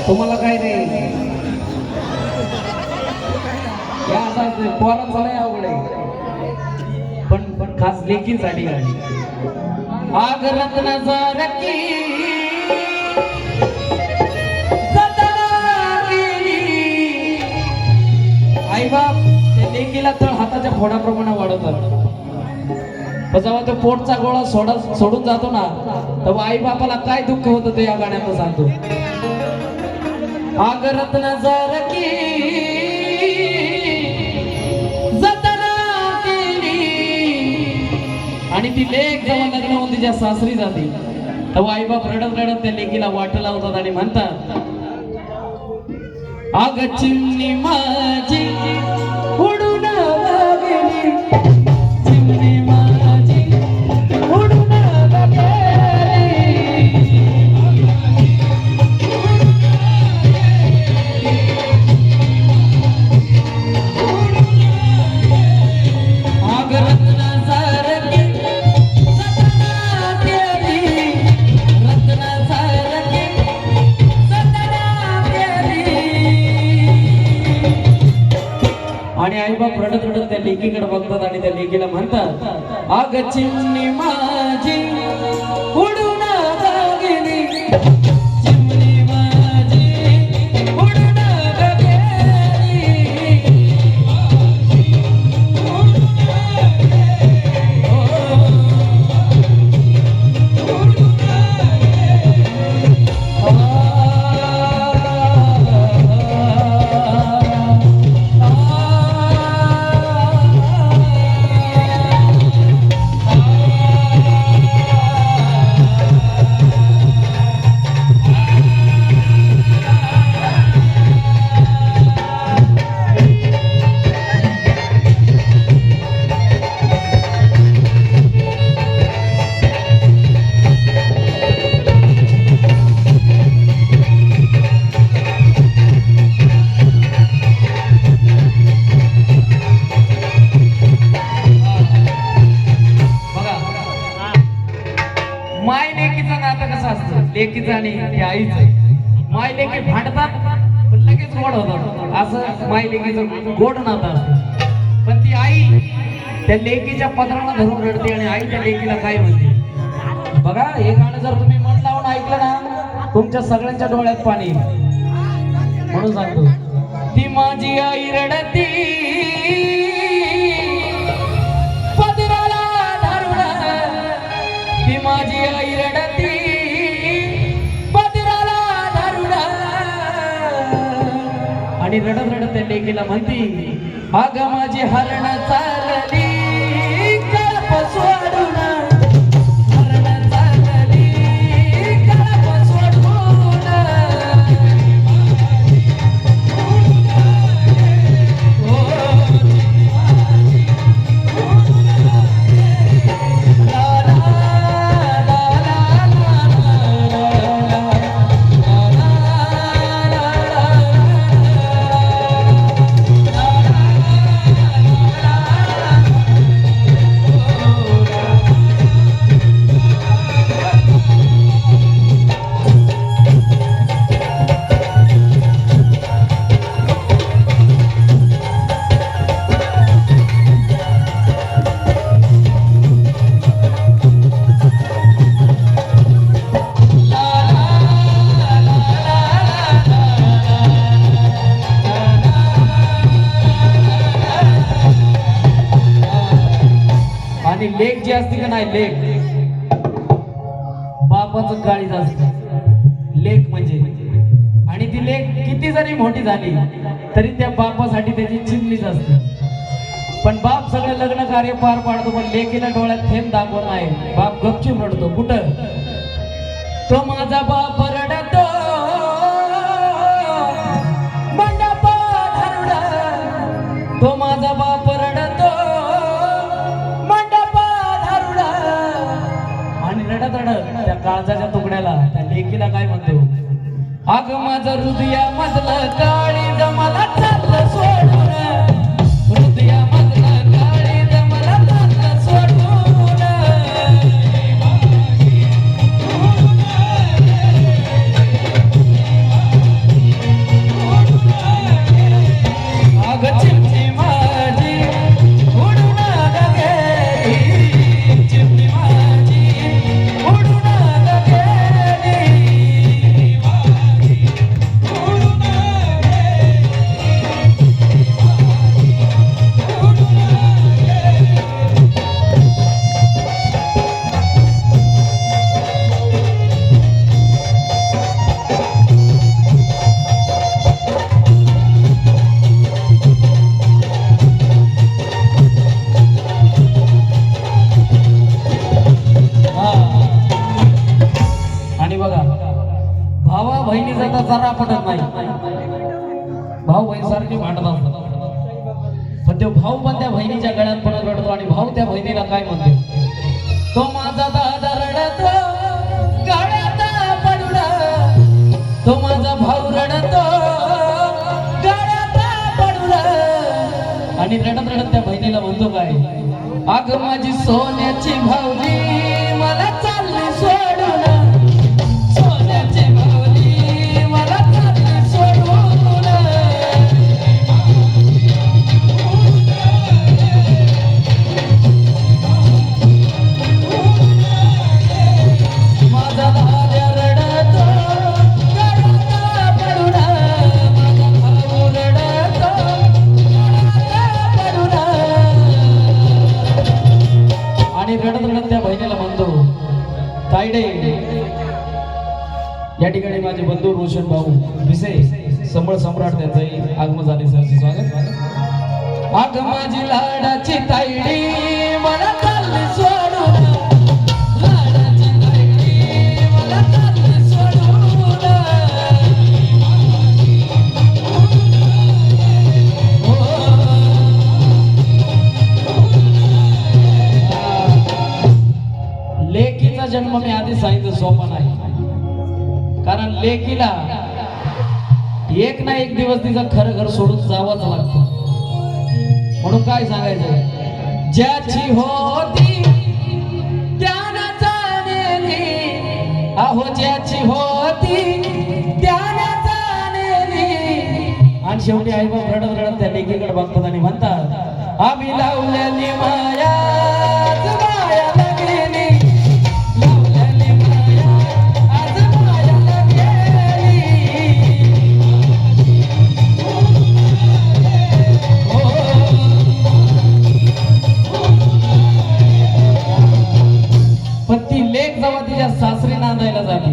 तुम्हाला काय नाही या आता पोरांचं नाही अवघड आहे पण खास लेकींसाठी गाडी आग रत्नाचा रकी आई बाप त्या लेकीला तर हाताच्या फोडाप्रमाणे वाढवतात जेव्हा तो पोटचा गोळा सोडून जातो ना तेव्हा आई बापाला काय दुःख होतं ते या गाण्यात सांगतो आग रत्नाचा रकी आणि ती लेक जेव्हा लग्न होऊन तिच्या सासरी जाते तेव्हा आई बाप रडत रडत त्या लेकीला वाट लावतात आणि म्हणतात आग चिमणी माझी उडून गेली चिमणी माझी उडून आग रत्नाचा रकी सतना केली रत्नाचा रकी सतना केली आणि आई बाप रडत रडत त्या लेकीकडे बघतात आणि त्या लेकीला म्हणतात आग चिमणी माझी उडून गेली चिमणी माझी उडून लेकीचं आणि आईचं माय लेकी भांडतात पण लगेच गोड होतात असं माय लेकीचं गोड नातं असतं पण ती आई त्या लेकीच्या पदराला धरून रडते आणि आई त्या लेकीला काय म्हणते बघा हे गाणं जर तुम्ही मन लावून ऐकलं ना तुमच्या सगळ्यांच्या डोळ्यात पाणी म्हणून सांगतो ती माझी आई रडती पदराला धरून ती माझी आई रडती आणि रडत रडत त्या लेकीला म्हणती अग माझी हरण चालली कळप सोडून हरण चालली कळप सोडून लेक जी असते का नाही लेक बापाचं काळीज असत लेक म्हणजे आणि ती लेक किती जरी मोठी झाली तरी त्या बापासाठी त्याची चिमणीच असते पण बाप सगळे लग्न कार्य पार पाडतो पण लेकीला डोळ्यात थेंब दाखवत नाही बाप गपचूप रडतो कुठं तो माझा बाप रडतो मंडपा धरुडा तो माझा बाप रडतो रडत रडत त्या काळजाच्या तुकड्याला त्या लेकीला काय म्हणतो अग माझं हृदया मधलं काळीज मला चाललं सोडून हृदया मधलं काळीज मला चाललं सोडून भावा बहिणीचा तर जरा पटत नाही. भाऊ बहीण सारखे भांडत असतात, पण तो भाऊ पण त्या बहिणीच्या गळ्यात पडत रडतो आणि भाऊ त्या बहिणीला काय म्हणतो, तो माझा दादा रडतो गळ्यात पडून, तो माझा भाऊ रडतो गळ्यात पडून. आणि रडत रडत त्या बहिणीला म्हणतो काय, अग माझी सोन्याची भाऊजी मला चालली सोडून, सोन्याची भाऊजी मला चालली सोडून. माझा दादा रडतो गळ्यात पडून, माझा भाऊ रडतो गळ्यात पडून. आणि रडत रडत त्या बहिणीला म्हणतो, तायडे या ठिकाणी माझे बंधू रोशन भाऊ विसे संबळ सम्राट त्यांचंही आगमन झाले. सरचे स्वागत. अग माझी लाडाची तायडी मला चालली सोडून, लाडाची तायडी मला चालली सोडून. लेकीचा जन्म मी आधी सांगितलं सोपा नाही, कारण लेकीला एक ना एक दिवस तिचं खरं घर सोडून जावंच लागतं. म्हणून काय सांगायचं, ज्याची होती त्यानं जाणली, अहो ज्याची होती त्यानं जाणली. आणि शेवटी आई बाप रडत रडत त्या लेकीकडे बघतात आणि म्हणतात, आम्ही लावलेली माया माया लागलेली, लावलेली माया आज माया लागलेली. पण ती लेक जेव्हा तिच्या सासरी नांदायला जाते,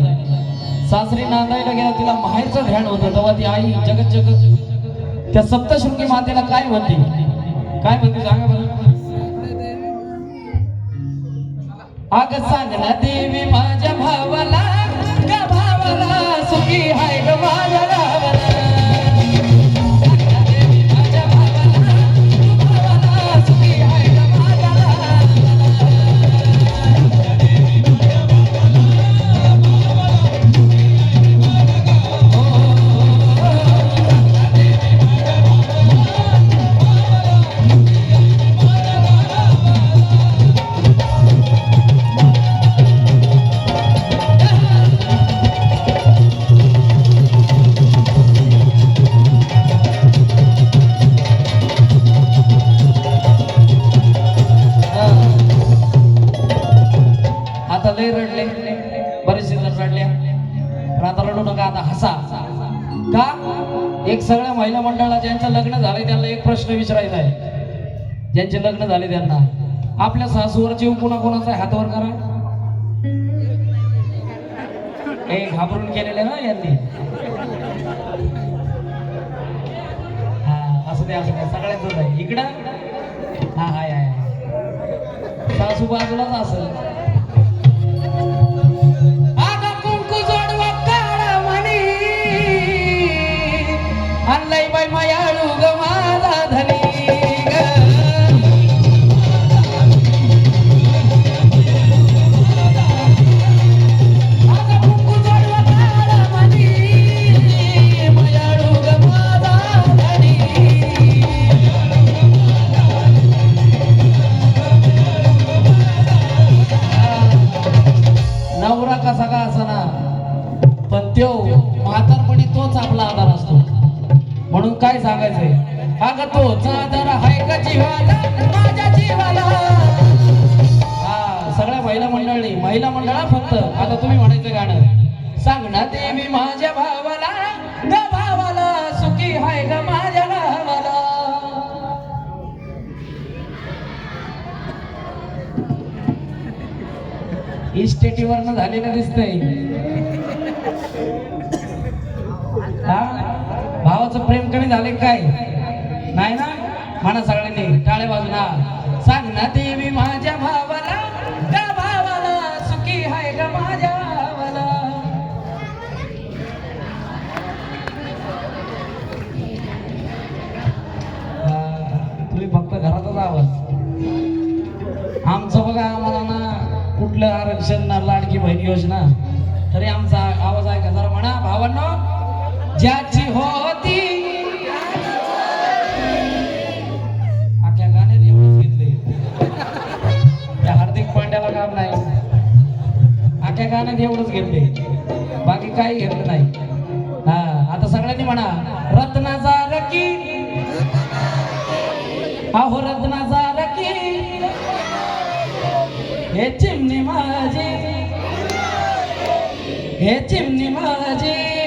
सासरी नांदायला गेला तिला माहेरचं ध्यान होतं, तेव्हा ती आई जगत जगत त्या सप्तशृंगी मातेला काय म्हणते, काय म्हणते सांगा बरं. अग सांग ना देवी माझ्या भावाला, ग भावाला सुखी हाय ग माझ्या गावाला. सांग ना देवी माझ्या भावाला, ग भावाला सुखी हाय ग माझ्या गावाला. आता लय रडले, बरेचसे जण रडल्या, पण आता रडू नका, आता हसा. का एक सगळ्या महिला मंडळाला ज्यांचं लग्न झालंय त्यांना एक प्रश्न विचारायचा आहे. ज्यांचे लग्न झाले त्यांना आपल्या सासूवर जीव कोणाकोणाचा हातवर करा. हे घाबरून केलेले ना यांनी. हा असं द्या सगळ्यांच आहे इकडं. हा हाय हाय सासू बाजूलाच असेल. आणलंय बाई मायाळू ग माझा धनी ग. अगं कुंकू जोडवा काळा मनी, मायाळू ग माझा धनी. नवरा कसा का असना, पण त्यो म्हातारपणी तोच आपला आधार असतो. म्हणून काय सांगायचंय, अगं तोच आधार हाय का जीवाला माझ्या जीवाला. हा सगळ्या महिला मंडळी, महिला मंडळा फक्त. आता तुम्ही म्हणायचं गाणं, सांग ना देवी माझ्या भावाला, ग भावाला सुखी हाय ग माझ्या गावाला. इस्टेटीवरनं झालेलं दिसतंय. हा भावाचं प्रेम कमी झाले काय नाही ना. म्हणा सगळ्यांनी टाळे बाजूला, सांग ना देवी माझ्या भावाला, ग भावाला सुखी हाय ग माझ्या भावाला. योजना तरी आमचा आवाज ऐका जरा म्हणा भावांनो ज्याची होती आख्या गाण्यात एवढंच घेतलंय त्या हार्दिक पांड्याला काम नाही आख्या गाण्यात एवढंच घेतलंय बाकी काही घेतलं नाही हा आता सगळ्यांनी म्हणा रत्नाचा रकी अहो रत्नाचा रकी हे चिमणी माझी हे चिमणी माझी